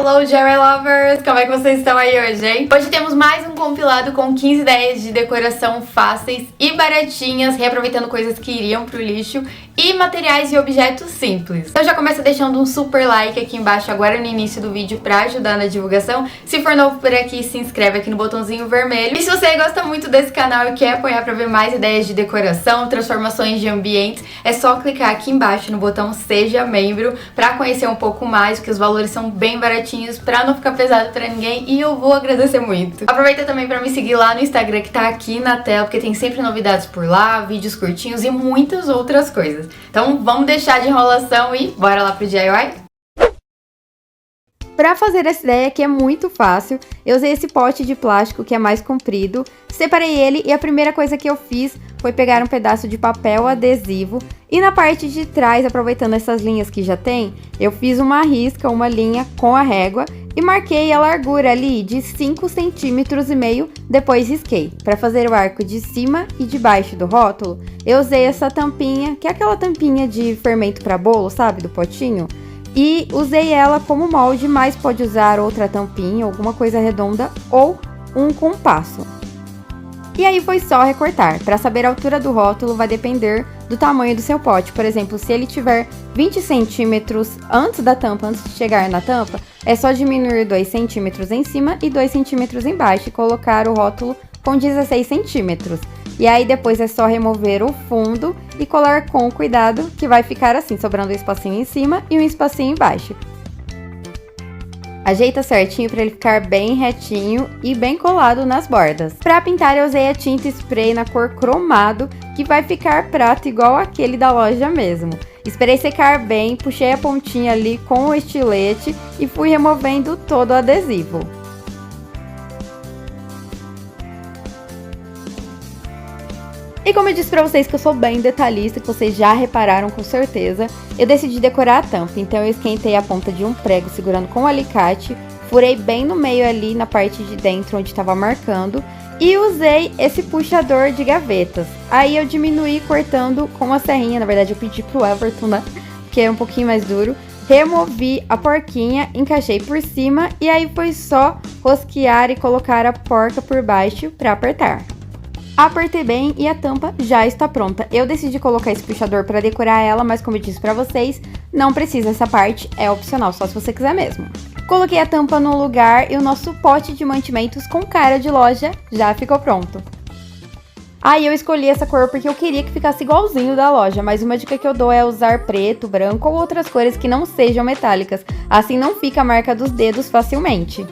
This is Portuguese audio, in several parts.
Hello, Jerry Lovers! Como é que vocês estão aí hoje, hein? Hoje temos mais um compilado com 15 ideias de decoração fáceis e baratinhas, reaproveitando coisas que iriam pro lixo e materiais e objetos simples. Então já começa deixando um super like aqui embaixo agora no início do vídeo pra ajudar na divulgação. Se for novo por aqui, se inscreve aqui no botãozinho vermelho. E se você gosta muito desse canal e quer apoiar pra ver mais ideias de decoração, transformações de ambientes, é só clicar aqui embaixo no botão Seja Membro pra conhecer um pouco mais, porque os valores são bem baratinhos pra não ficar pesado pra ninguém e eu vou agradecer muito. Aproveita também pra me seguir lá no Instagram que tá aqui na tela, porque tem sempre novidades por lá, vídeos curtinhos e muitas outras coisas. Então vamos deixar de enrolação e bora lá pro DIY? Para fazer essa ideia que é muito fácil, eu usei esse pote de plástico que é mais comprido, separei ele e a primeira coisa que eu fiz foi pegar um pedaço de papel adesivo e na parte de trás, aproveitando essas linhas que já tem, eu fiz uma risca, uma linha com a régua e marquei a largura ali de 5,5 centímetros, depois risquei. Para fazer o arco de cima e de baixo do rótulo, eu usei essa tampinha, que é aquela tampinha de fermento para bolo, sabe, do potinho? E usei ela como molde, mas pode usar outra tampinha, alguma coisa redonda ou um compasso. E aí foi só recortar. Para saber a altura do rótulo vai depender do tamanho do seu pote. Por exemplo, se ele tiver 20 centímetros antes da tampa, antes de chegar na tampa, é só diminuir 2 centímetros em cima e 2 centímetros embaixo e colocar o rótulo com 16 centímetros. E aí depois é só remover o fundo e colar com cuidado, que vai ficar assim, sobrando um espacinho em cima e um espacinho embaixo. Ajeita certinho para ele ficar bem retinho e bem colado nas bordas. Para pintar eu usei a tinta spray na cor cromado, que vai ficar prata igual aquele da loja mesmo. Esperei secar bem, puxei a pontinha ali com o estilete e fui removendo todo o adesivo. E como eu disse pra vocês que eu sou bem detalhista, que vocês já repararam com certeza, eu decidi decorar a tampa. Então eu esquentei a ponta de um prego segurando com o alicate, furei bem no meio ali na parte de dentro onde estava marcando e usei esse puxador de gavetas. Aí eu diminuí cortando com a serrinha, na verdade eu pedi pro Everton, né, que é um pouquinho mais duro. Removi a porquinha, encaixei por cima e aí foi só rosquear e colocar a porca por baixo para apertar. Apertei bem e a tampa já está pronta. Eu decidi colocar esse puxador para decorar ela, mas como eu disse para vocês, não precisa, essa parte é opcional, só se você quiser mesmo. Coloquei a tampa no lugar e o nosso pote de mantimentos com cara de loja já ficou pronto. Aí eu escolhi essa cor porque eu queria que ficasse igualzinho da loja, mas uma dica que eu dou é usar preto, branco ou outras cores que não sejam metálicas, assim não fica a marca dos dedos facilmente.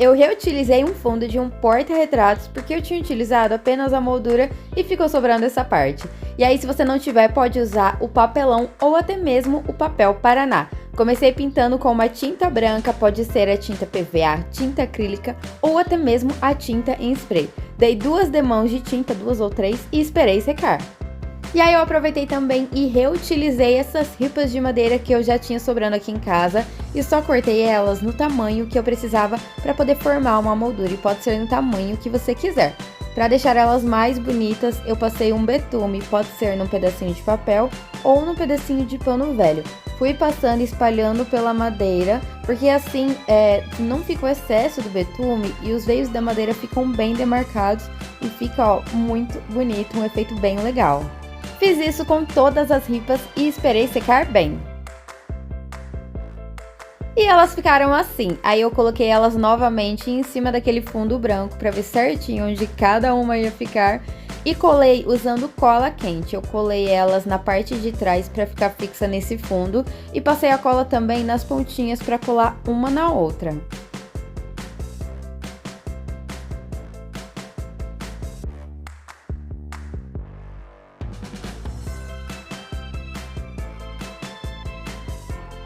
Eu reutilizei um fundo de um porta-retratos porque eu tinha utilizado apenas a moldura e ficou sobrando essa parte. E aí se você não tiver, pode usar o papelão ou até mesmo o papel Paraná. Comecei pintando com uma tinta branca, pode ser a tinta PVA, tinta acrílica ou até mesmo a tinta em spray. Dei 2 demãos de tinta, 2 ou 3 e esperei secar. E aí eu aproveitei também e reutilizei essas ripas de madeira que eu já tinha sobrando aqui em casa e só cortei elas no tamanho que eu precisava para poder formar uma moldura e pode ser no tamanho que você quiser. Para deixar elas mais bonitas, eu passei um betume, pode ser num pedacinho de papel ou num pedacinho de pano velho. Fui passando e espalhando pela madeira, porque assim não fica o excesso do betume e os veios da madeira ficam bem demarcados e fica ó, muito bonito, um efeito bem legal. Fiz isso com todas as ripas e esperei secar bem. E elas ficaram assim, aí eu coloquei elas novamente em cima daquele fundo branco para ver certinho onde cada uma ia ficar e colei usando cola quente. Eu colei elas na parte de trás para ficar fixa nesse fundo e passei a cola também nas pontinhas para colar uma na outra.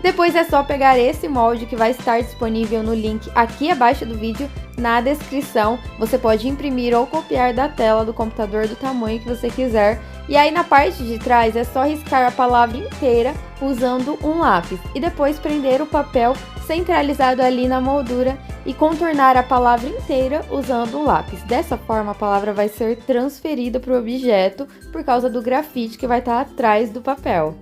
Depois é só pegar esse molde que vai estar disponível no link aqui abaixo do vídeo, na descrição. Você pode imprimir ou copiar da tela do computador do tamanho que você quiser. E aí na parte de trás é só riscar a palavra inteira usando um lápis. E depois prender o papel centralizado ali na moldura e contornar a palavra inteira usando um lápis. Dessa forma a palavra vai ser transferida para o objeto por causa do grafite que vai estar atrás do papel.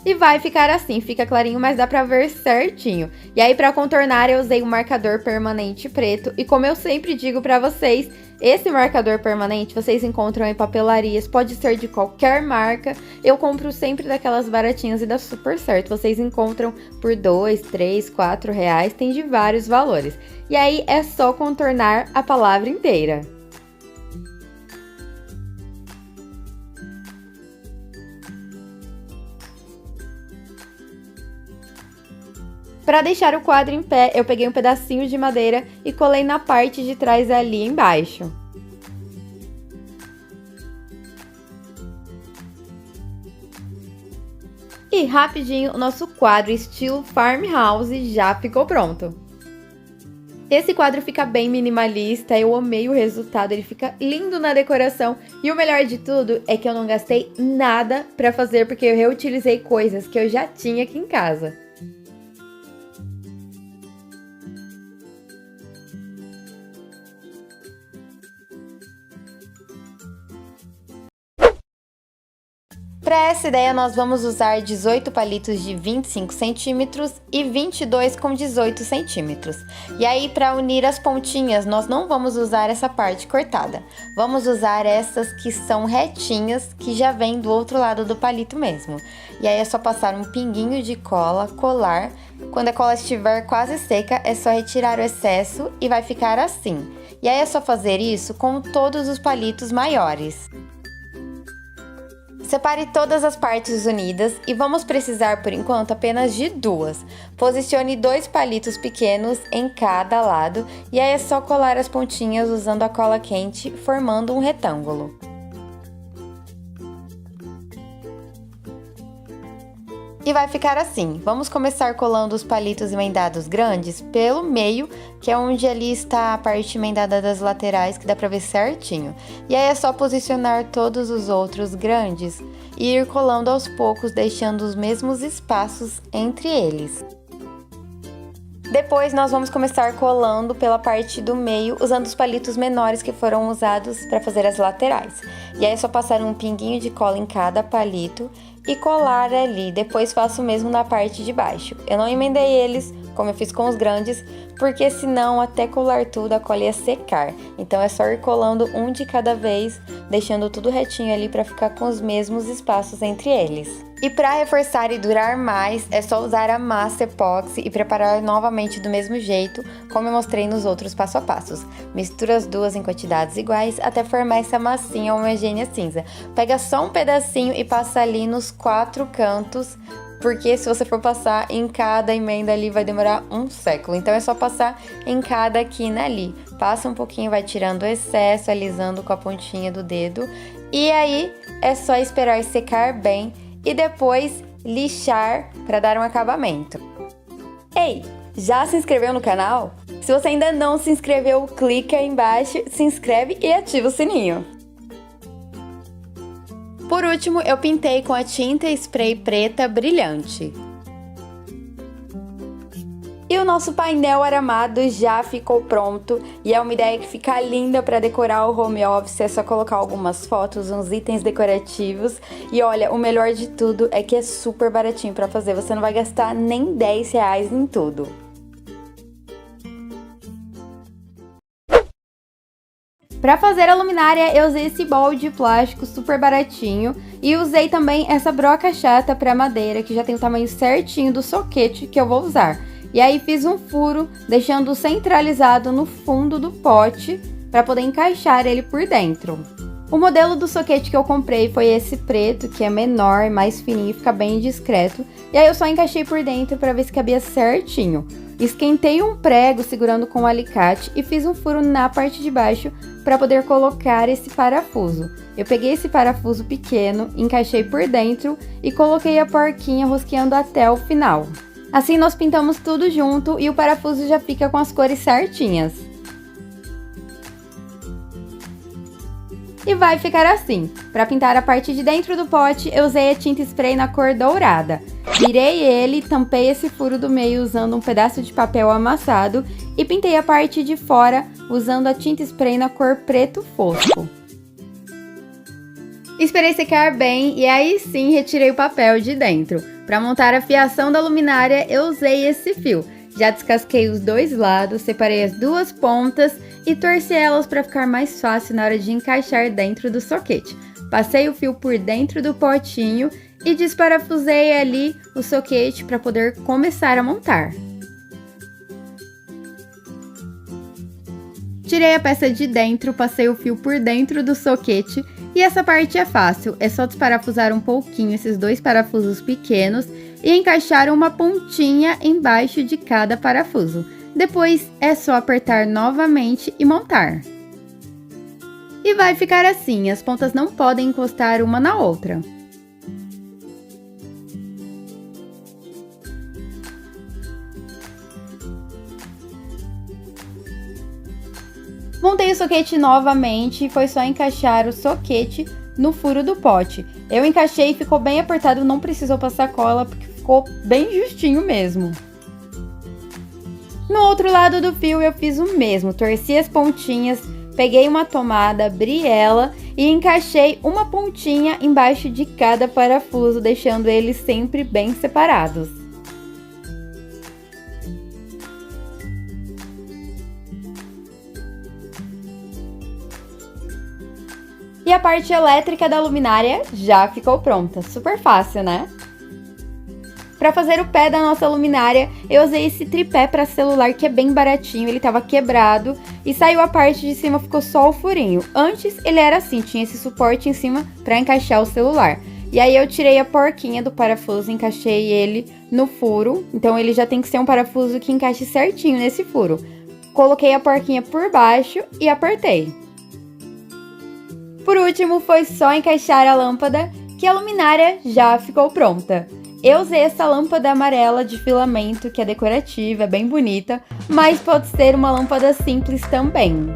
E vai ficar assim, fica clarinho, mas dá pra ver certinho. E aí pra contornar eu usei um marcador permanente preto. E como eu sempre digo pra vocês, esse marcador permanente vocês encontram em papelarias, pode ser de qualquer marca. Eu compro sempre daquelas baratinhas e dá super certo. Vocês encontram por 2, 3, 4 reais, tem de vários valores. E aí é só contornar a palavra inteira. Para deixar o quadro em pé, eu peguei um pedacinho de madeira e colei na parte de trás ali embaixo. E rapidinho, o nosso quadro estilo farmhouse já ficou pronto. Esse quadro fica bem minimalista, eu amei o resultado, ele fica lindo na decoração. E o melhor de tudo é que eu não gastei nada para fazer, porque eu reutilizei coisas que eu já tinha aqui em casa. Para essa ideia, nós vamos usar 18 palitos de 25 centímetros e 22 com 18 centímetros. E aí, para unir as pontinhas, nós não vamos usar essa parte cortada. Vamos usar essas que são retinhas, que já vem do outro lado do palito mesmo. E aí é só passar um pinguinho de cola, colar. Quando a cola estiver quase seca, é só retirar o excesso e vai ficar assim. E aí é só fazer isso com todos os palitos maiores. Separe todas as partes unidas e vamos precisar por enquanto apenas de duas. Posicione 2 palitos pequenos em cada lado e aí é só colar as pontinhas usando a cola quente, formando um retângulo. E vai ficar assim. Vamos começar colando os palitos emendados grandes pelo meio, que é onde ali está a parte emendada das laterais, que dá pra ver certinho. E aí é só posicionar todos os outros grandes e ir colando aos poucos, deixando os mesmos espaços entre eles. Depois nós vamos começar colando pela parte do meio, usando os palitos menores que foram usados para fazer as laterais. E aí é só passar um pinguinho de cola em cada palito e colar ali. Depois faço o mesmo na parte de baixo. Eu não emendei eles, como eu fiz com os grandes, porque senão até colar tudo a cola ia secar. Então é só ir colando um de cada vez, deixando tudo retinho ali para ficar com os mesmos espaços entre eles. E para reforçar e durar mais, é só usar a massa epóxi e preparar novamente do mesmo jeito, como eu mostrei nos outros passo a passos. Mistura as duas em quantidades iguais até formar essa massinha homogênea cinza. Pega só um pedacinho e passa ali nos 4 cantos, porque se você for passar em cada emenda ali vai demorar um século. Então é só passar em cada quina ali. Passa um pouquinho, vai tirando o excesso, alisando com a pontinha do dedo. E aí é só esperar secar bem e depois lixar para dar um acabamento. Ei, já se inscreveu no canal? Se você ainda não se inscreveu, clica aí embaixo, se inscreve e ativa o sininho. Por último, eu pintei com a tinta spray preta brilhante. E o nosso painel aramado já ficou pronto e é uma ideia que fica linda para decorar o home office, é só colocar algumas fotos, uns itens decorativos. E olha, o melhor de tudo é que é super baratinho para fazer, você não vai gastar nem 10 reais em tudo. Para fazer a luminária, eu usei esse molde de plástico super baratinho e usei também essa broca chata para madeira, que já tem o tamanho certinho do soquete que eu vou usar. E aí fiz um furo, deixando centralizado no fundo do pote para poder encaixar ele por dentro. O modelo do soquete que eu comprei foi esse preto, que é menor, mais fininho, fica bem discreto. E aí eu só encaixei por dentro para ver se cabia certinho. Esquentei um prego segurando com um alicate e fiz um furo na parte de baixo para poder colocar esse parafuso. Eu peguei esse parafuso pequeno, encaixei por dentro e coloquei a porquinha rosqueando até o final. Assim nós pintamos tudo junto e o parafuso já fica com as cores certinhas. E vai ficar assim. Para pintar a parte de dentro do pote, eu usei a tinta spray na cor dourada. Virei ele, tampei esse furo do meio usando um pedaço de papel amassado e pintei a parte de fora usando a tinta spray na cor preto fosco. Esperei secar bem e aí sim retirei o papel de dentro. Para montar a fiação da luminária, eu usei esse fio. Já descasquei os dois lados, separei as duas pontas e torci elas para ficar mais fácil na hora de encaixar dentro do soquete. Passei o fio por dentro do potinho e desparafusei ali o soquete para poder começar a montar. Tirei a peça de dentro, passei o fio por dentro do soquete e essa parte é fácil, é só desparafusar um pouquinho esses dois parafusos pequenos e encaixar uma pontinha embaixo de cada parafuso. Depois é só apertar novamente e montar. E vai ficar assim, as pontas não podem encostar uma na outra. Montei o soquete novamente e foi só encaixar o soquete no furo do pote. Eu encaixei e ficou bem apertado, não precisou passar cola porque ficou bem justinho mesmo. No outro lado do fio eu fiz o mesmo, torci as pontinhas, peguei uma tomada, abri ela e encaixei uma pontinha embaixo de cada parafuso, deixando eles sempre bem separados. E a parte elétrica da luminária já ficou pronta, super fácil, né? Para fazer o pé da nossa luminária, eu usei esse tripé para celular que é bem baratinho, ele estava quebrado e saiu a parte de cima, ficou só o furinho. Antes ele era assim, tinha esse suporte em cima para encaixar o celular. E aí eu tirei a porquinha do parafuso, encaixei ele no furo, então ele já tem que ser um parafuso que encaixe certinho nesse furo. Coloquei a porquinha por baixo e apertei. Por último, foi só encaixar a lâmpada, que a luminária já ficou pronta. Eu usei essa lâmpada amarela de filamento, que é decorativa, é bem bonita, mas pode ser uma lâmpada simples também.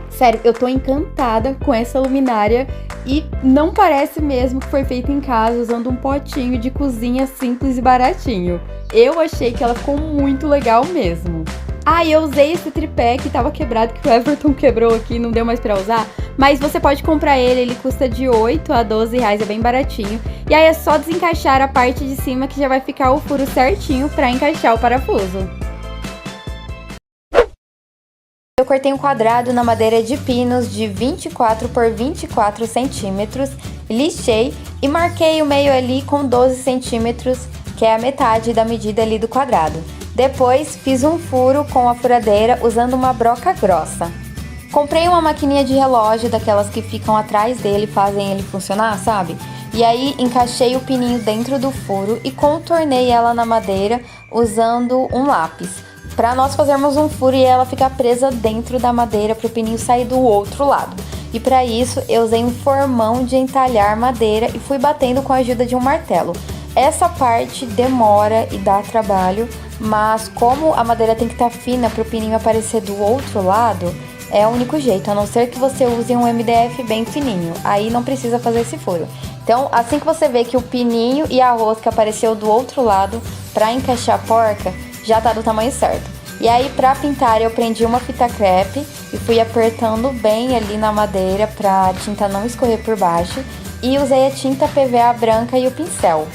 Sério, eu tô encantada com essa luminária e não parece mesmo que foi feita em casa usando um potinho de cozinha simples e baratinho. Eu achei que ela ficou muito legal mesmo. Ah, e eu usei esse tripé que tava quebrado, que o Everton quebrou aqui, não deu mais pra usar. Mas você pode comprar ele custa de 8 a 12 reais, é bem baratinho. E aí é só desencaixar a parte de cima que já vai ficar o furo certinho pra encaixar o parafuso. Eu cortei um quadrado na madeira de pinos de 24 por 24 centímetros, lixei e marquei o meio ali com 12 centímetros, que é a metade da medida ali do quadrado. Depois fiz um furo com a furadeira usando uma broca grossa. Comprei uma maquininha de relógio daquelas que ficam atrás dele e fazem ele funcionar, sabe? E aí encaixei o pininho dentro do furo e contornei ela na madeira usando um lápis, para nós fazermos um furo e ela ficar presa dentro da madeira para o pininho sair do outro lado. E para isso eu usei um formão de entalhar madeira e fui batendo com a ajuda de um martelo. Essa parte demora e dá trabalho, mas como a madeira tem que estar fina para o pininho aparecer do outro lado, é o único jeito, a não ser que você use um MDF bem fininho, aí não precisa fazer esse furo. Então, assim que você vê que o pininho e a rosca apareceu do outro lado, para encaixar a porca, já tá do tamanho certo. E aí, para pintar, eu prendi uma fita crepe e fui apertando bem ali na madeira para a tinta não escorrer por baixo, e usei a tinta PVA branca e o pincel.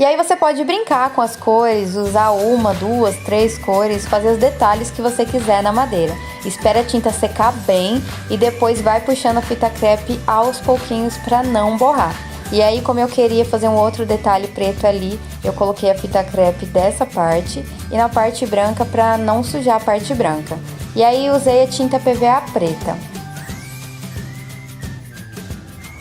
E aí você pode brincar com as cores, usar uma, duas, três cores, fazer os detalhes que você quiser na madeira. Espera a tinta secar bem e depois vai puxando a fita crepe aos pouquinhos para não borrar. E aí, como eu queria fazer um outro detalhe preto ali, eu coloquei a fita crepe dessa parte e na parte branca para não sujar a parte branca. E aí usei a tinta PVA preta.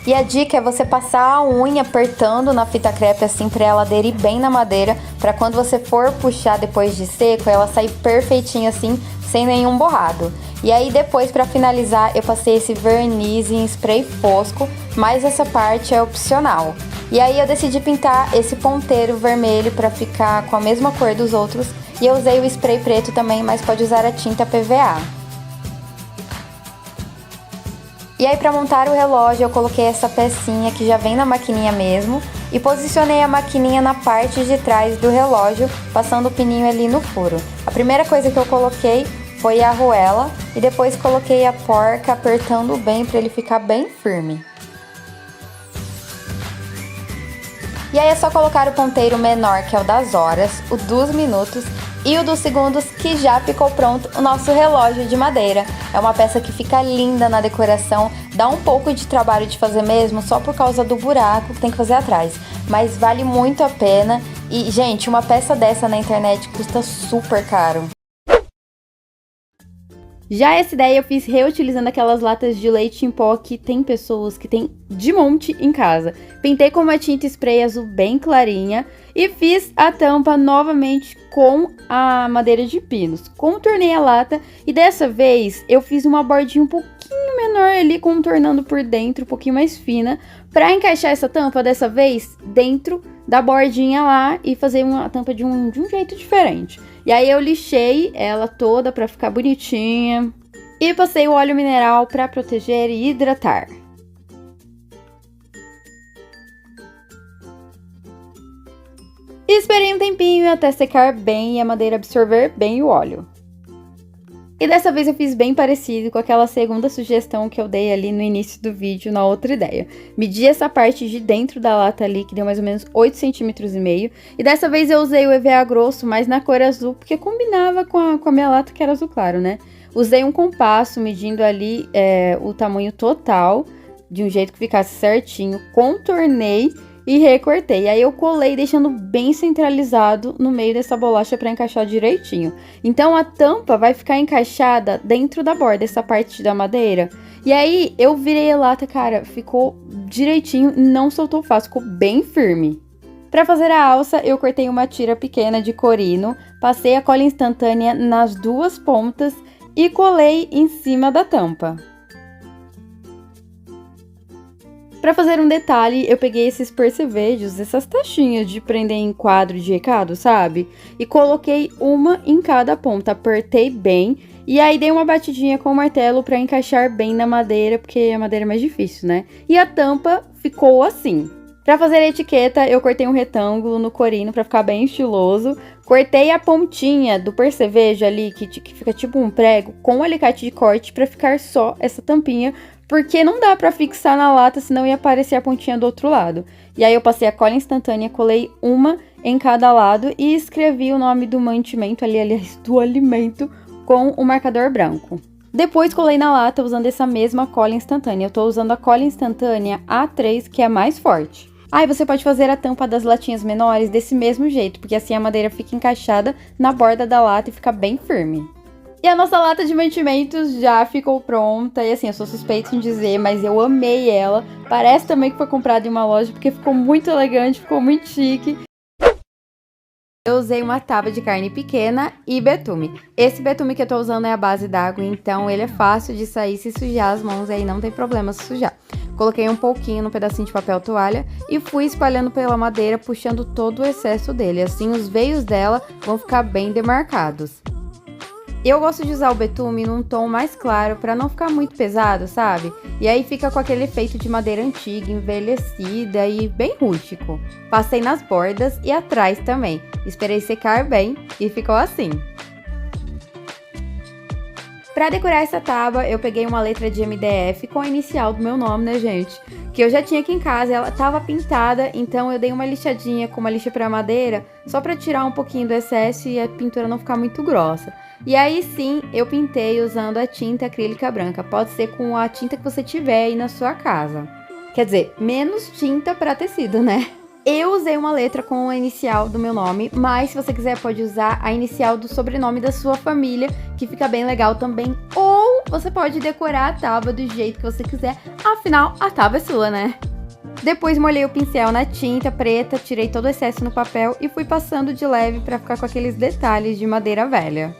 E a dica é você passar a unha apertando na fita crepe assim para ela aderir bem na madeira, para quando você for puxar depois de seco, ela sair perfeitinha assim, sem nenhum borrado. E aí depois, para finalizar, eu passei esse verniz em spray fosco, mas essa parte é opcional. E aí eu decidi pintar esse ponteiro vermelho para ficar com a mesma cor dos outros, e eu usei o spray preto também, mas pode usar a tinta PVA. E aí, para montar o relógio, eu coloquei essa pecinha que já vem na maquininha mesmo e posicionei a maquininha na parte de trás do relógio, passando o pininho ali no furo. A primeira coisa que eu coloquei foi a arruela e depois coloquei a porca apertando bem para ele ficar bem firme. E aí é só colocar o ponteiro menor, que é o das horas, o dos minutos e o dos segundos, que já ficou pronto o nosso relógio de madeira. É uma peça que fica linda na decoração, dá um pouco de trabalho de fazer mesmo, só por causa do buraco que tem que fazer atrás, mas vale muito a pena. E, gente, uma peça dessa na internet custa super caro. Já essa ideia eu fiz reutilizando aquelas latas de leite em pó que tem pessoas que tem de monte em casa. Pintei com uma tinta spray azul bem clarinha e fiz a tampa novamente com a madeira de pinos. Contornei a lata e dessa vez eu fiz uma bordinha um pouquinho menor ali, contornando por dentro, um pouquinho mais fina, para encaixar essa tampa dessa vez dentro da bordinha lá e fazer uma tampa de um jeito diferente. E aí eu lixei ela toda para ficar bonitinha e passei o óleo mineral para proteger e hidratar. E esperei um tempinho até secar bem e a madeira absorver bem o óleo. E dessa vez eu fiz bem parecido com aquela segunda sugestão que eu dei ali no início do vídeo, na outra ideia. Medi essa parte de dentro da lata ali, que deu mais ou menos 8,5 centímetros. E dessa vez eu usei o EVA grosso, mas na cor azul, porque combinava com a minha lata, que era azul claro, né? Usei um compasso, medindo ali o tamanho total, de um jeito que ficasse certinho. Contornei e recortei. Aí eu colei, deixando bem centralizado no meio dessa bolacha para encaixar direitinho. Então a tampa vai ficar encaixada dentro da borda, essa parte da madeira. E aí eu virei a lata, cara, ficou direitinho, não soltou fácil, ficou bem firme. Para fazer a alça, eu cortei uma tira pequena de corino, passei a cola instantânea nas duas pontas e colei em cima da tampa. Para fazer um detalhe, eu peguei esses percevejos, essas taxinhas de prender em quadro de recado, sabe? E coloquei uma em cada ponta, apertei bem e aí dei uma batidinha com o martelo para encaixar bem na madeira, porque a madeira é mais difícil, né? E a tampa ficou assim. Para fazer a etiqueta, eu cortei um retângulo no corino para ficar bem estiloso. Cortei a pontinha do percevejo ali, que fica tipo um prego, com um alicate de corte para ficar só essa tampinha, porque não dá pra fixar na lata, senão ia aparecer a pontinha do outro lado. E aí eu passei a cola instantânea, colei uma em cada lado e escrevi o nome do mantimento ali, aliás, do alimento, com o marcador branco. Depois colei na lata usando essa mesma cola instantânea. Eu tô usando a cola instantânea A3, que é mais forte. Aí você pode fazer a tampa das latinhas menores desse mesmo jeito, porque assim a madeira fica encaixada na borda da lata e fica bem firme. E a nossa lata de mantimentos já ficou pronta, e assim, eu sou suspeita em dizer, mas eu amei ela. Parece também que foi comprada em uma loja, porque ficou muito elegante, ficou muito chique. Eu usei uma tábua de carne pequena e betume. Esse betume que eu tô usando é a base d'água, então ele é fácil de sair. Se sujar as mãos aí não tem problema se sujar. Coloquei um pouquinho no pedacinho de papel toalha e fui espalhando pela madeira, puxando todo o excesso dele. Assim os veios dela vão ficar bem demarcados. Eu gosto de usar o betume num tom mais claro para não ficar muito pesado, sabe? E aí fica com aquele efeito de madeira antiga, envelhecida e bem rústico. Passei nas bordas e atrás também. Esperei secar bem e ficou assim. Para decorar essa tábua, eu peguei uma letra de MDF com a inicial do meu nome, né, gente? Que eu já tinha aqui em casa, ela tava pintada, então eu dei uma lixadinha com uma lixa para madeira, só para tirar um pouquinho do excesso e a pintura não ficar muito grossa. E aí sim, eu pintei usando a tinta acrílica branca, pode ser com a tinta que você tiver aí na sua casa. Quer dizer, menos tinta para tecido, né? Eu usei uma letra com a inicial do meu nome, mas se você quiser pode usar a inicial do sobrenome da sua família, que fica bem legal também. Ou você pode decorar a tábua do jeito que você quiser, afinal a tábua é sua, né? Depois molhei o pincel na tinta preta, tirei todo o excesso no papel e fui passando de leve para ficar com aqueles detalhes de madeira velha.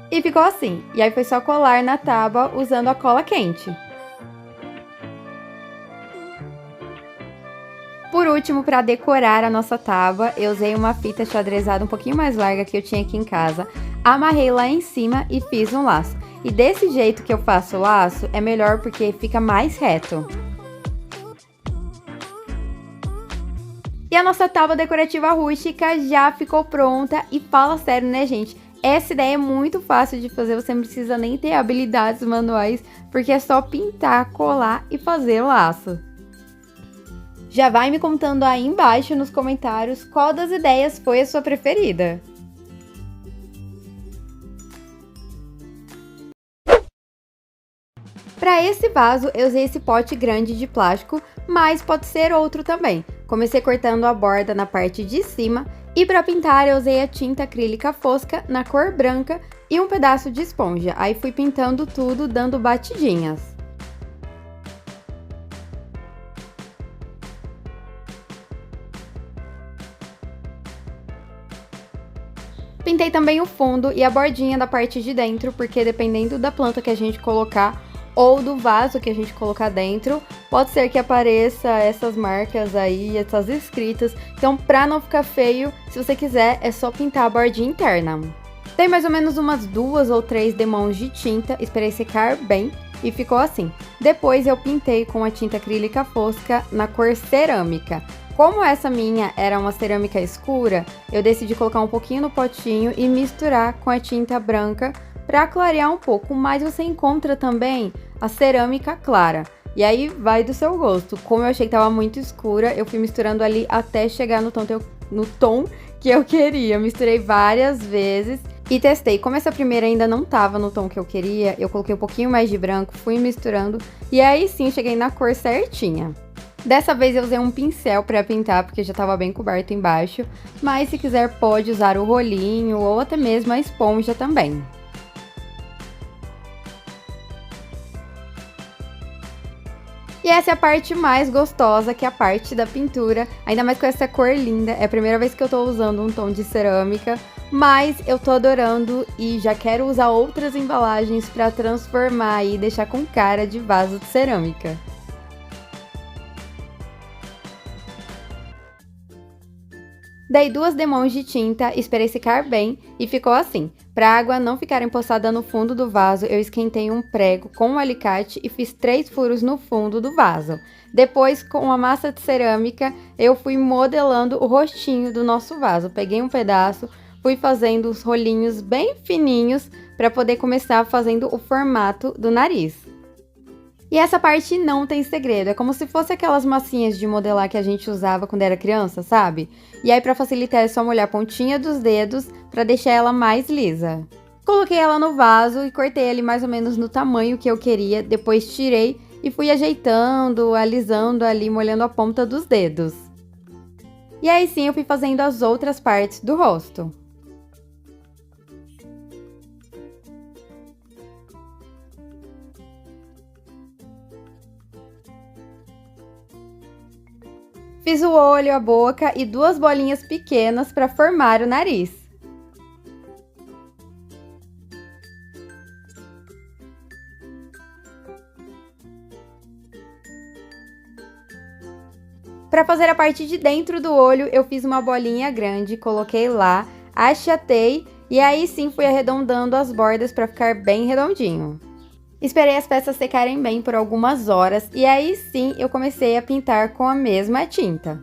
E ficou assim, e aí foi só colar na tábua usando a cola quente. Por último, para decorar a nossa tábua, eu usei uma fita xadrezada um pouquinho mais larga que eu tinha aqui em casa, amarrei lá em cima e fiz um laço. E desse jeito que eu faço o laço, é melhor porque fica mais reto. E a nossa tábua decorativa rústica já ficou pronta e fala sério, né, gente? Essa ideia é muito fácil de fazer, você não precisa nem ter habilidades manuais, porque é só pintar, colar e fazer o laço. Já vai me contando aí embaixo nos comentários qual das ideias foi a sua preferida. Para esse vaso, eu usei esse pote grande de plástico, mas pode ser outro também. Comecei cortando a borda na parte de cima e para pintar eu usei a tinta acrílica fosca na cor branca e um pedaço de esponja. Aí fui pintando tudo, dando batidinhas. Pintei também o fundo e a bordinha da parte de dentro, porque dependendo da planta que a gente colocar ou do vaso que a gente colocar dentro, pode ser que apareça essas marcas aí, essas escritas. Então, pra não ficar feio, se você quiser, é só pintar a bordinha interna. Tem mais ou menos umas 2 ou 3 demãos de tinta, esperei secar bem e ficou assim. Depois eu pintei com a tinta acrílica fosca na cor cerâmica. Como essa minha era uma cerâmica escura, eu decidi colocar um pouquinho no potinho e misturar com a tinta branca para clarear um pouco, mas você encontra também a cerâmica clara. E aí vai do seu gosto. Como eu achei que estava muito escura, eu fui misturando ali até chegar no tom que eu queria. Misturei várias vezes e testei. Como essa primeira ainda não estava no tom que eu queria, eu coloquei um pouquinho mais de branco, fui misturando e aí sim cheguei na cor certinha. Dessa vez eu usei um pincel para pintar, porque já estava bem coberto embaixo, mas se quiser pode usar o rolinho ou até mesmo a esponja também. E essa é a parte mais gostosa, que é a parte da pintura, ainda mais com essa cor linda. É a primeira vez que eu tô usando um tom de cerâmica, mas eu tô adorando e já quero usar outras embalagens para transformar e deixar com cara de vaso de cerâmica. Dei 2 demãos de tinta, esperei secar bem e ficou assim. Para a água não ficar empoçada no fundo do vaso, eu esquentei um prego com um alicate e fiz 3 furos no fundo do vaso. Depois, com a massa de cerâmica, eu fui modelando o rostinho do nosso vaso. Peguei um pedaço, fui fazendo os rolinhos bem fininhos para poder começar fazendo o formato do nariz. E essa parte não tem segredo, é como se fosse aquelas massinhas de modelar que a gente usava quando era criança, sabe? E aí para facilitar é só molhar a pontinha dos dedos para deixar ela mais lisa. Coloquei ela no vaso e cortei ele mais ou menos no tamanho que eu queria, depois tirei e fui ajeitando, alisando ali, molhando a ponta dos dedos. E aí sim eu fui fazendo as outras partes do rosto. Fiz o olho, a boca e 2 bolinhas pequenas para formar o nariz. Para fazer a parte de dentro do olho, eu fiz uma bolinha grande, coloquei lá, achatei e aí sim fui arredondando as bordas para ficar bem redondinho. Esperei as peças secarem bem por algumas horas e aí sim eu comecei a pintar com a mesma tinta.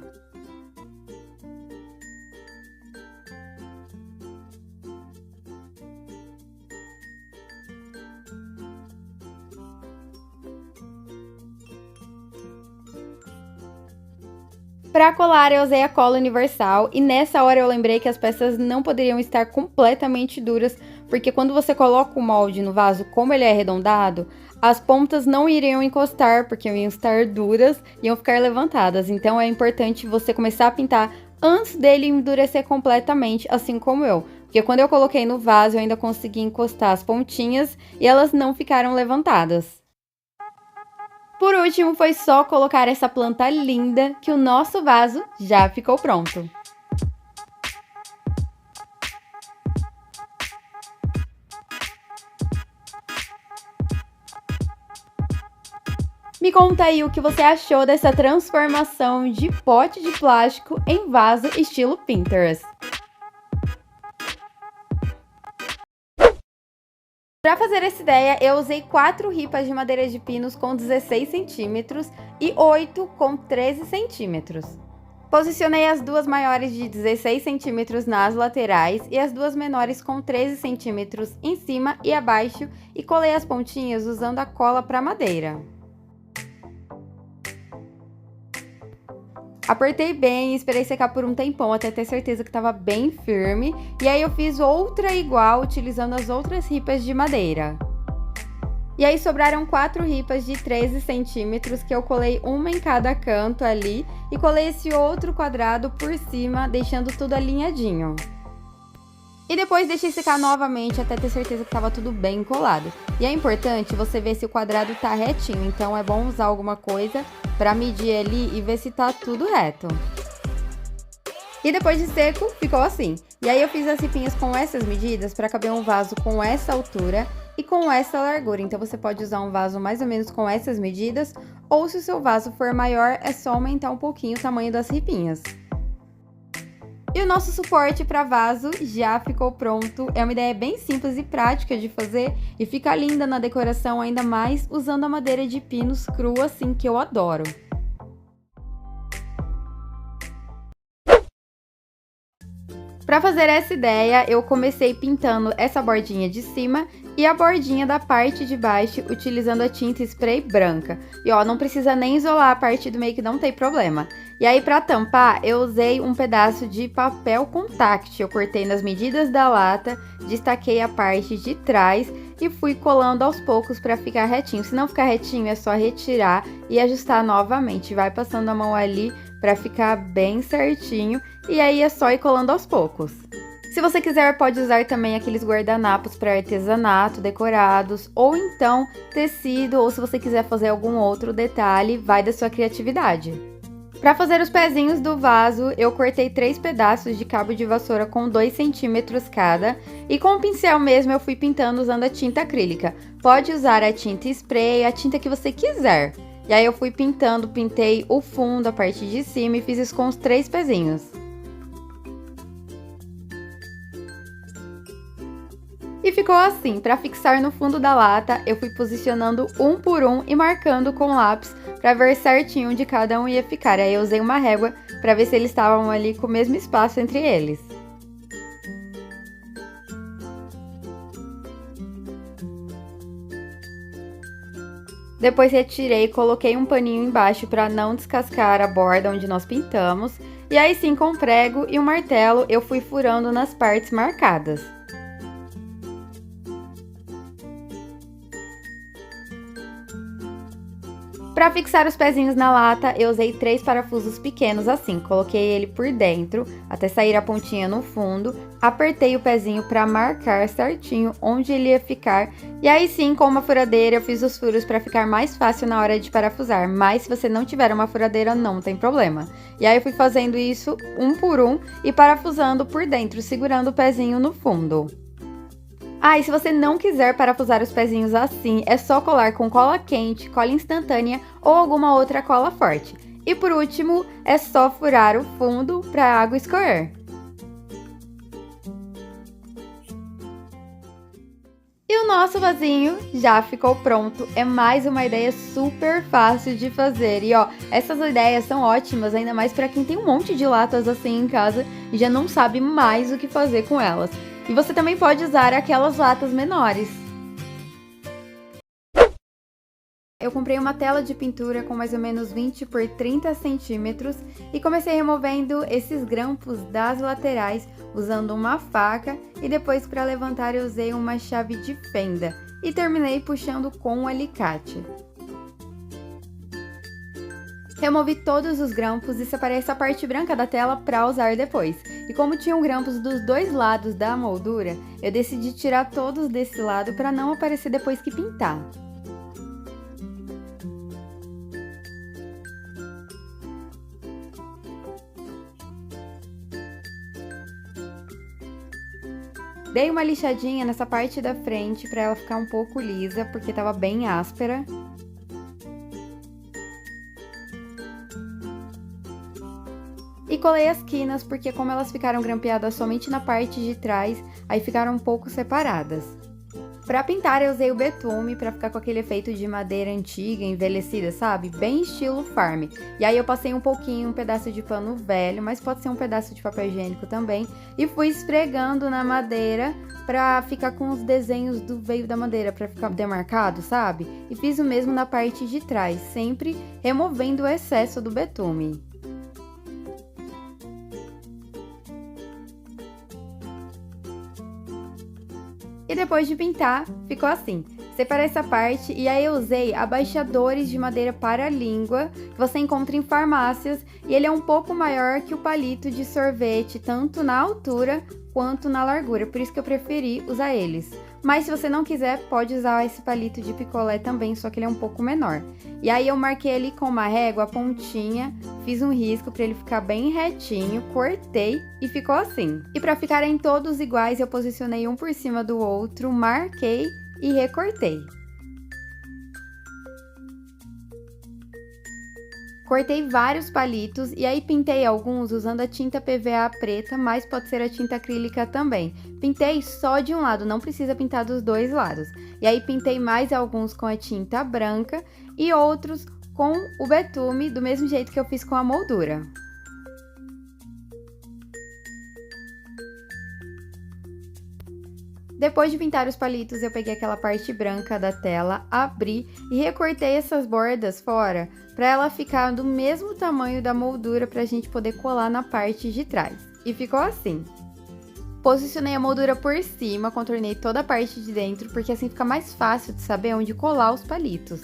Para colar eu usei a cola universal e nessa hora eu lembrei que as peças não poderiam estar completamente duras, porque quando você coloca o molde no vaso, como ele é arredondado, as pontas não iriam encostar, porque iam estar duras e iam ficar levantadas. Então é importante você começar a pintar antes dele endurecer completamente, assim como eu. Porque quando eu coloquei no vaso, eu ainda consegui encostar as pontinhas e elas não ficaram levantadas. Por último, foi só colocar essa planta linda que o nosso vaso já ficou pronto. Me conta aí o que você achou dessa transformação de pote de plástico em vaso estilo Pinterest. Para fazer essa ideia, eu usei 4 ripas de madeira de pinos com 16 centímetros e 8 com 13 centímetros. Posicionei as duas maiores de 16 centímetros nas laterais e as duas menores com 13 centímetros em cima e abaixo e colei as pontinhas usando a cola para madeira. Apertei bem e esperei secar por um tempão até ter certeza que estava bem firme, e aí eu fiz outra igual utilizando as outras ripas de madeira. E aí sobraram 4 ripas de 13 centímetros que eu colei uma em cada canto ali e colei esse outro quadrado por cima, deixando tudo alinhadinho. E depois deixei secar novamente até ter certeza que estava tudo bem colado. E é importante você ver se o quadrado tá retinho, então é bom usar alguma coisa para medir ali e ver se tá tudo reto. E depois de seco, ficou assim. E aí eu fiz as ripinhas com essas medidas para caber um vaso com essa altura e com essa largura. Então você pode usar um vaso mais ou menos com essas medidas, ou se o seu vaso for maior, é só aumentar um pouquinho o tamanho das ripinhas. E o nosso suporte para vaso já ficou pronto. É uma ideia bem simples e prática de fazer e fica linda na decoração, ainda mais usando a madeira de pinos crua assim, que eu adoro. Para fazer essa ideia, eu comecei pintando essa bordinha de cima e a bordinha da parte de baixo utilizando a tinta spray branca. E ó, não precisa nem isolar a parte do meio, que não tem problema. E aí, para tampar, eu usei um pedaço de papel contact. Eu cortei nas medidas da lata, destaquei a parte de trás e fui colando aos poucos para ficar retinho. Se não ficar retinho, é só retirar e ajustar novamente. Vai passando a mão ali para ficar bem certinho e aí é só ir colando aos poucos. Se você quiser, pode usar também aqueles guardanapos para artesanato decorados, ou então tecido, ou se você quiser fazer algum outro detalhe, vai da sua criatividade. Para fazer os pezinhos do vaso, eu cortei 3 pedaços de cabo de vassoura com 2 centímetros cada e com o pincel mesmo eu fui pintando usando a tinta acrílica. Pode usar a tinta spray, a tinta que você quiser. E aí eu fui pintando, pintei o fundo, a parte de cima e fiz isso com os 3 pezinhos. E ficou assim. Para fixar no fundo da lata, eu fui posicionando um por um e marcando com lápis para ver certinho onde cada um ia ficar. Aí eu usei uma régua para ver se eles estavam ali com o mesmo espaço entre eles. Depois retirei e coloquei um paninho embaixo para não descascar a borda onde nós pintamos. E aí sim, com prego e um martelo, eu fui furando nas partes marcadas. Para fixar os pezinhos na lata, eu usei 3 parafusos pequenos assim, coloquei ele por dentro até sair a pontinha no fundo, apertei o pezinho para marcar certinho onde ele ia ficar e aí sim, com uma furadeira eu fiz os furos para ficar mais fácil na hora de parafusar, mas se você não tiver uma furadeira não tem problema. E aí eu fui fazendo isso um por um e parafusando por dentro, segurando o pezinho no fundo. Ah, e se você não quiser parafusar os pezinhos assim, é só colar com cola quente, cola instantânea ou alguma outra cola forte. E por último, é só furar o fundo para a água escorrer. E o nosso vasinho já ficou pronto. É mais uma ideia super fácil de fazer. E ó, essas ideias são ótimas, ainda mais para quem tem um monte de latas assim em casa e já não sabe mais o que fazer com elas. E você também pode usar aquelas latas menores. Eu comprei uma tela de pintura com mais ou menos 20 por 30 centímetros e comecei removendo esses grampos das laterais usando uma faca e depois para levantar eu usei uma chave de fenda e terminei puxando com um alicate. Removi todos os grampos e separei essa parte branca da tela para usar depois. E como tinham grampos dos dois lados da moldura, eu decidi tirar todos desse lado para não aparecer depois que pintar. Dei uma lixadinha nessa parte da frente para ela ficar um pouco lisa, porque estava bem áspera. E colei as quinas, porque como elas ficaram grampeadas somente na parte de trás, aí ficaram um pouco separadas. Pra pintar eu usei o betume pra ficar com aquele efeito de madeira antiga, envelhecida, sabe? Bem estilo farm. E aí eu passei um pouquinho, um pedaço de pano velho, mas pode ser um pedaço de papel higiênico também. E fui esfregando na madeira pra ficar com os desenhos do veio da madeira, pra ficar demarcado, sabe? E fiz o mesmo na parte de trás, sempre removendo o excesso do betume. E depois de pintar, ficou assim. Separei essa parte e aí eu usei abaixadores de madeira para a língua, que você encontra em farmácias, e ele é um pouco maior que o palito de sorvete, tanto na altura quanto na largura, por isso que eu preferi usar eles. Mas se você não quiser, pode usar esse palito de picolé também, só que ele é um pouco menor. E aí eu marquei ali com uma régua a pontinha, fiz um risco para ele ficar bem retinho, cortei e ficou assim. E para ficarem todos iguais, eu posicionei um por cima do outro, marquei e recortei. Cortei vários palitos e aí pintei alguns usando a tinta PVA preta, mas pode ser a tinta acrílica também. Pintei só de um lado, não precisa pintar dos dois lados. E aí pintei mais alguns com a tinta branca e outros com o betume, do mesmo jeito que eu fiz com a moldura. Depois de pintar os palitos, eu peguei aquela parte branca da tela, abri e recortei essas bordas fora para ela ficar do mesmo tamanho da moldura para a gente poder colar na parte de trás. E ficou assim. Posicionei a moldura por cima, contornei toda a parte de dentro, porque assim fica mais fácil de saber onde colar os palitos.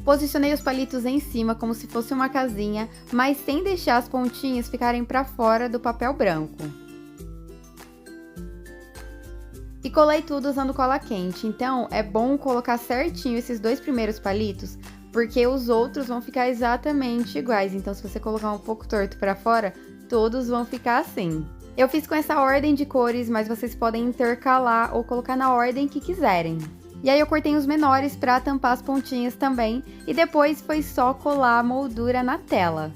Posicionei os palitos em cima como se fosse uma casinha, mas sem deixar as pontinhas ficarem para fora do papel branco. E colei tudo usando cola quente, então é bom colocar certinho esses dois primeiros palitos, porque os outros vão ficar exatamente iguais, então se você colocar um pouco torto para fora, todos vão ficar assim. Eu fiz com essa ordem de cores, mas vocês podem intercalar ou colocar na ordem que quiserem. E aí eu cortei os menores para tampar as pontinhas também, e depois foi só colar a moldura na tela.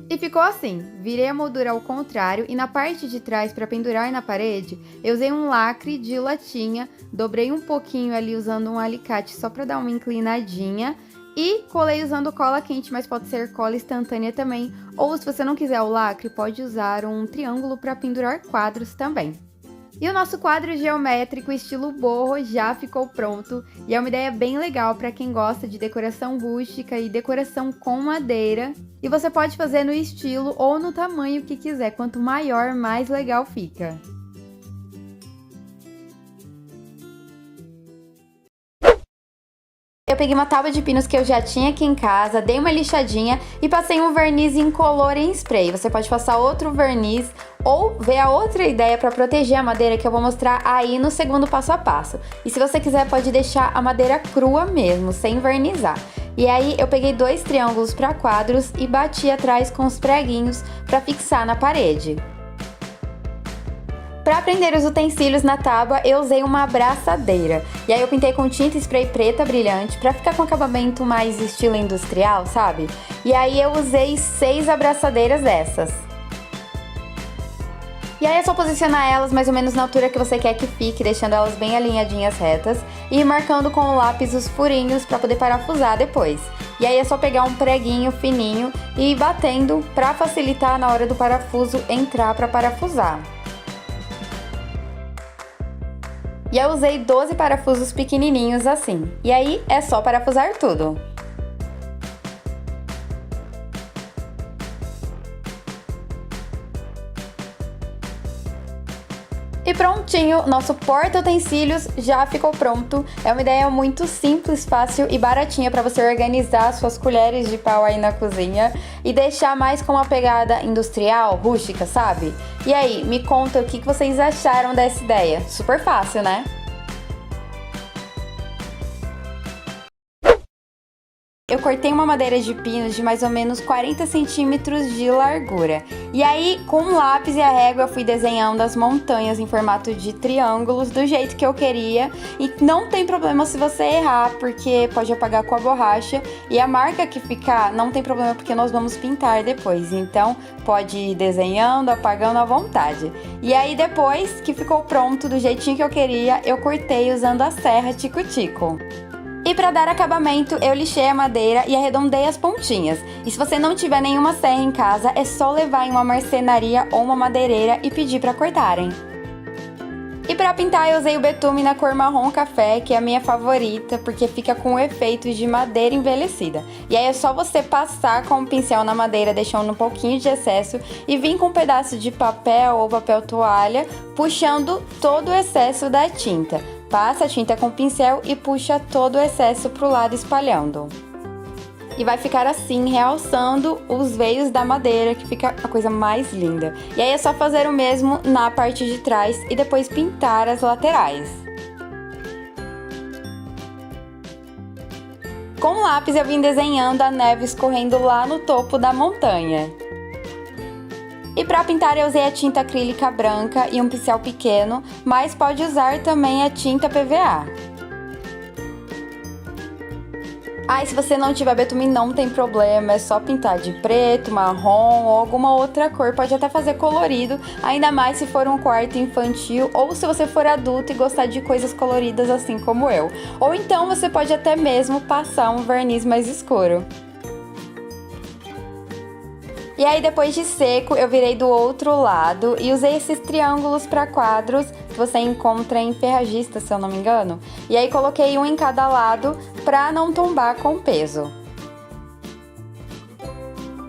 E ficou assim, virei a moldura ao contrário e na parte de trás para pendurar na parede, eu usei um lacre de latinha, dobrei um pouquinho ali usando um alicate só para dar uma inclinadinha, e colei usando cola quente, mas pode ser cola instantânea também. Ou se você não quiser o lacre, pode usar um triângulo para pendurar quadros também. E o nosso quadro geométrico estilo boho já ficou pronto. E é uma ideia bem legal para quem gosta de decoração rústica e decoração com madeira. E você pode fazer no estilo ou no tamanho que quiser. Quanto maior, mais legal fica. Eu peguei uma tábua de pinos que eu já tinha aqui em casa, dei uma lixadinha e passei um verniz incolor em spray. Você pode passar outro verniz ou ver a outra ideia para proteger a madeira que eu vou mostrar aí no segundo passo a passo. E se você quiser pode deixar a madeira crua mesmo, sem vernizar. E aí eu peguei 2 triângulos para quadros e bati atrás com os preguinhos para fixar na parede. Para prender os utensílios na tábua, eu usei uma abraçadeira. E aí eu pintei com tinta spray preta brilhante para ficar com acabamento mais estilo industrial, sabe? E aí eu usei 6 abraçadeiras dessas. E aí é só posicionar elas mais ou menos na altura que você quer que fique, deixando elas bem alinhadinhas retas e ir marcando com o lápis os furinhos para poder parafusar depois. E aí é só pegar um preguinho fininho e ir batendo para facilitar na hora do parafuso entrar para parafusar. E eu usei 12 parafusos pequenininhos assim. E aí é só parafusar tudo. E prontinho, nosso porta-utensílios já ficou pronto. É uma ideia muito simples, fácil e baratinha para você organizar suas colheres de pau aí na cozinha e deixar mais com uma pegada industrial, rústica, sabe? E aí, me conta o que vocês acharam dessa ideia. Super fácil, né? Eu cortei uma madeira de pinos de mais ou menos 40 centímetros de largura. E aí, com o lápis e a régua, eu fui desenhando as montanhas em formato de triângulos do jeito que eu queria. E não tem problema se você errar, porque pode apagar com a borracha. E a marca que ficar, não tem problema, porque nós vamos pintar depois. Então, pode ir desenhando, apagando à vontade. E aí, depois que ficou pronto do jeitinho que eu queria, eu cortei usando a serra tico-tico. E para dar acabamento, eu lixei a madeira e arredondei as pontinhas. E se você não tiver nenhuma serra em casa, é só levar em uma marcenaria ou uma madeireira e pedir para cortarem. E para pintar, eu usei o betume na cor marrom café, que é a minha favorita, porque fica com o efeito de madeira envelhecida. E aí é só você passar com o pincel na madeira, deixando um pouquinho de excesso, e vir com um pedaço de papel ou papel toalha, puxando todo o excesso da tinta. Passa a tinta com o pincel e puxa todo o excesso para o lado, espalhando. E vai ficar assim, realçando os veios da madeira, que fica a coisa mais linda. E aí é só fazer o mesmo na parte de trás e depois pintar as laterais. Com o lápis eu vim desenhando a neve escorrendo lá no topo da montanha. E para pintar eu usei a tinta acrílica branca e um pincel pequeno, mas pode usar também a tinta PVA. Ah, e se você não tiver betume não tem problema, é só pintar de preto, marrom ou alguma outra cor, pode até fazer colorido, ainda mais se for um quarto infantil ou se você for adulto e gostar de coisas coloridas assim como eu. Ou então você pode até mesmo passar um verniz mais escuro. E aí depois de seco, eu virei do outro lado e usei esses triângulos para quadros que você encontra em ferragista, se eu não me engano. E aí coloquei um em cada lado para não tombar com peso.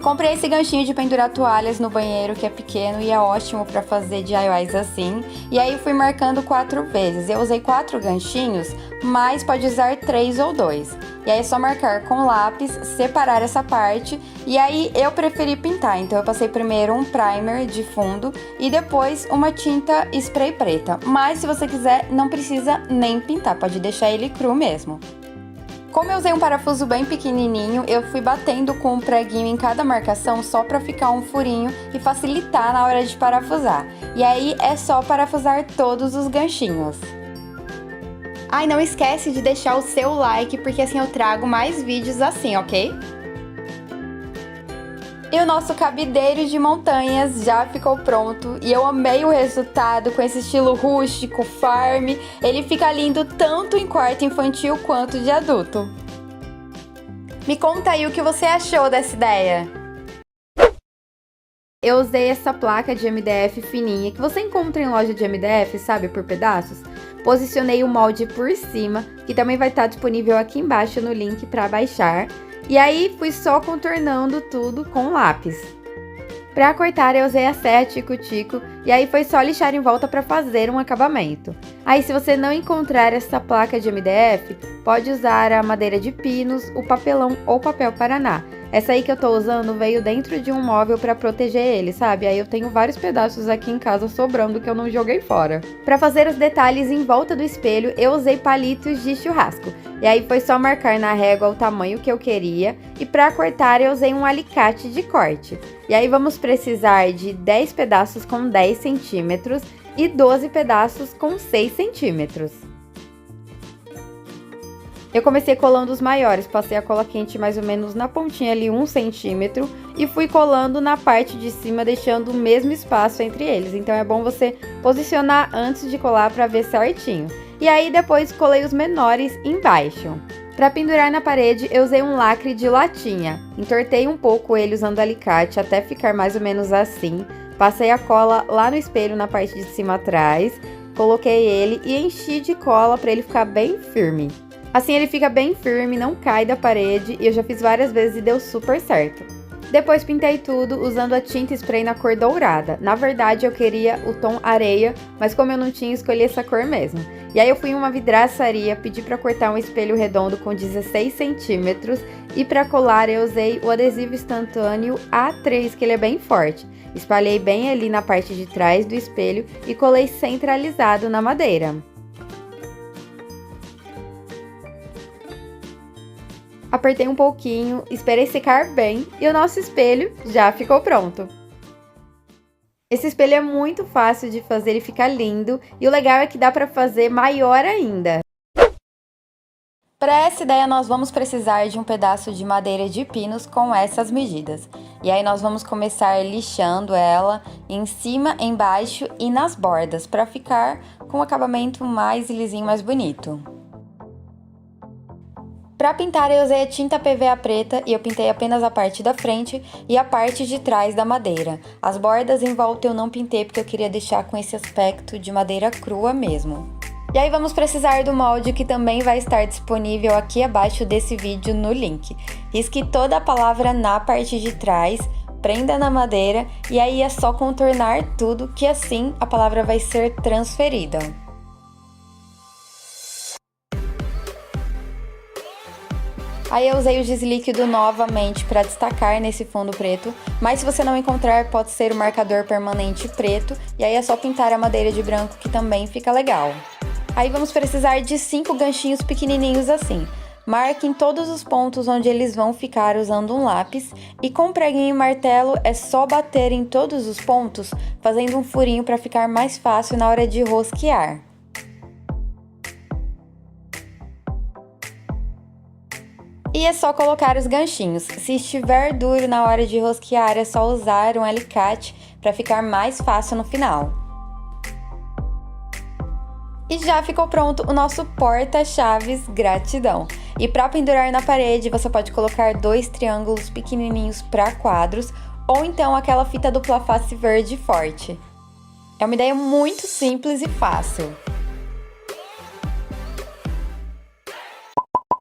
Comprei esse ganchinho de pendurar toalhas no banheiro, que é pequeno e é ótimo para fazer DIYs assim. E aí fui marcando 4 vezes. Eu usei 4 ganchinhos, mas pode usar 3 ou 2. E aí é só marcar com lápis, separar essa parte. E aí eu preferi pintar, então eu passei primeiro um primer de fundo e depois uma tinta spray preta. Mas se você quiser, não precisa nem pintar, pode deixar ele cru mesmo. Como eu usei um parafuso bem pequenininho, eu fui batendo com um preguinho em cada marcação só para ficar um furinho e facilitar na hora de parafusar. E aí é só parafusar todos os ganchinhos. Ah, e não esquece de deixar o seu like, porque assim eu trago mais vídeos assim, ok? E o nosso cabideiro de montanhas já ficou pronto e eu amei o resultado com esse estilo rústico, farm. Ele fica lindo tanto em quarto infantil quanto de adulto. Me conta aí o que você achou dessa ideia. Eu usei essa placa de MDF fininha que você encontra em loja de MDF, sabe, por pedaços. Posicionei o molde por cima, que também vai estar disponível aqui embaixo no link para baixar. E aí fui só contornando tudo com lápis. Para cortar eu usei a serra tico-tico e aí foi só lixar em volta para fazer um acabamento. Aí se você não encontrar essa placa de MDF, pode usar a madeira de pinos, o papelão ou papel Paraná. Essa aí que eu tô usando veio dentro de um móvel para proteger ele, sabe? Aí eu tenho vários pedaços aqui em casa sobrando que eu não joguei fora. Para fazer os detalhes em volta do espelho, eu usei palitos de churrasco. E aí foi só marcar na régua o tamanho que eu queria. E para cortar eu usei um alicate de corte. E aí vamos precisar de 10 pedaços com 10 centímetros e 12 pedaços com 6 centímetros. Eu comecei colando os maiores, passei a cola quente mais ou menos na pontinha ali 1 centímetro e fui colando na parte de cima, deixando o mesmo espaço entre eles. Então é bom você posicionar antes de colar para ver certinho. E aí depois colei os menores embaixo. Para pendurar na parede, eu usei um lacre de latinha. Entortei um pouco ele usando alicate até ficar mais ou menos assim. Passei a cola lá no espelho na parte de cima atrás, coloquei ele e enchi de cola para ele ficar bem firme. Assim ele fica bem firme, não cai da parede e eu já fiz várias vezes e deu super certo. Depois pintei tudo usando a tinta spray na cor dourada. Na verdade eu queria o tom areia, mas como eu não tinha, escolhi essa cor mesmo. E aí eu fui em uma vidraçaria, pedi para cortar um espelho redondo com 16 centímetros e para colar eu usei o adesivo instantâneo A3, que ele é bem forte. Espalhei bem ali na parte de trás do espelho e colei centralizado na madeira. Apertei um pouquinho, esperei secar bem e o nosso espelho já ficou pronto. Esse espelho é muito fácil de fazer e fica lindo, e o legal é que dá para fazer maior ainda. Para essa ideia nós vamos precisar de um pedaço de madeira de pinos com essas medidas. E aí nós vamos começar lixando ela em cima, embaixo e nas bordas, para ficar com um acabamento mais lisinho, mais bonito. Para pintar eu usei a tinta PVA preta e eu pintei apenas a parte da frente e a parte de trás da madeira. As bordas em volta eu não pintei porque eu queria deixar com esse aspecto de madeira crua mesmo. E aí vamos precisar do molde que também vai estar disponível aqui abaixo desse vídeo no link. Risque toda a palavra na parte de trás, prenda na madeira e aí é só contornar tudo que assim a palavra vai ser transferida. Aí eu usei o giz líquido novamente para destacar nesse fundo preto, mas se você não encontrar pode ser o marcador permanente preto e aí é só pintar a madeira de branco que também fica legal. Aí vamos precisar de 5 ganchinhos pequenininhos assim. Marque em todos os pontos onde eles vão ficar usando um lápis e com preguinho e martelo é só bater em todos os pontos, fazendo um furinho para ficar mais fácil na hora de rosquear. E é só colocar os ganchinhos. Se estiver duro na hora de rosquear, é só usar um alicate para ficar mais fácil no final. E já ficou pronto o nosso porta-chaves gratidão. E para pendurar na parede, você pode colocar 2 triângulos pequenininhos para quadros ou então aquela fita dupla face verde forte. É uma ideia muito simples e fácil.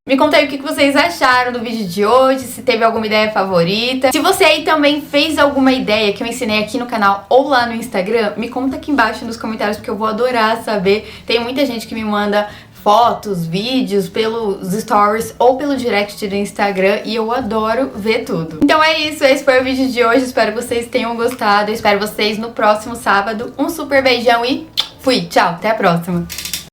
Me conta aí o que vocês acharam do vídeo de hoje, se teve alguma ideia favorita. Se você aí também fez alguma ideia que eu ensinei aqui no canal ou lá no Instagram, me conta aqui embaixo nos comentários porque eu vou adorar saber. Tem muita gente que me manda fotos, vídeos pelos stories ou pelo direct do Instagram e eu adoro ver tudo. Então é isso, esse foi o vídeo de hoje, espero que vocês tenham gostado, eu espero vocês no próximo sábado. Um super beijão e fui, tchau, até a próxima!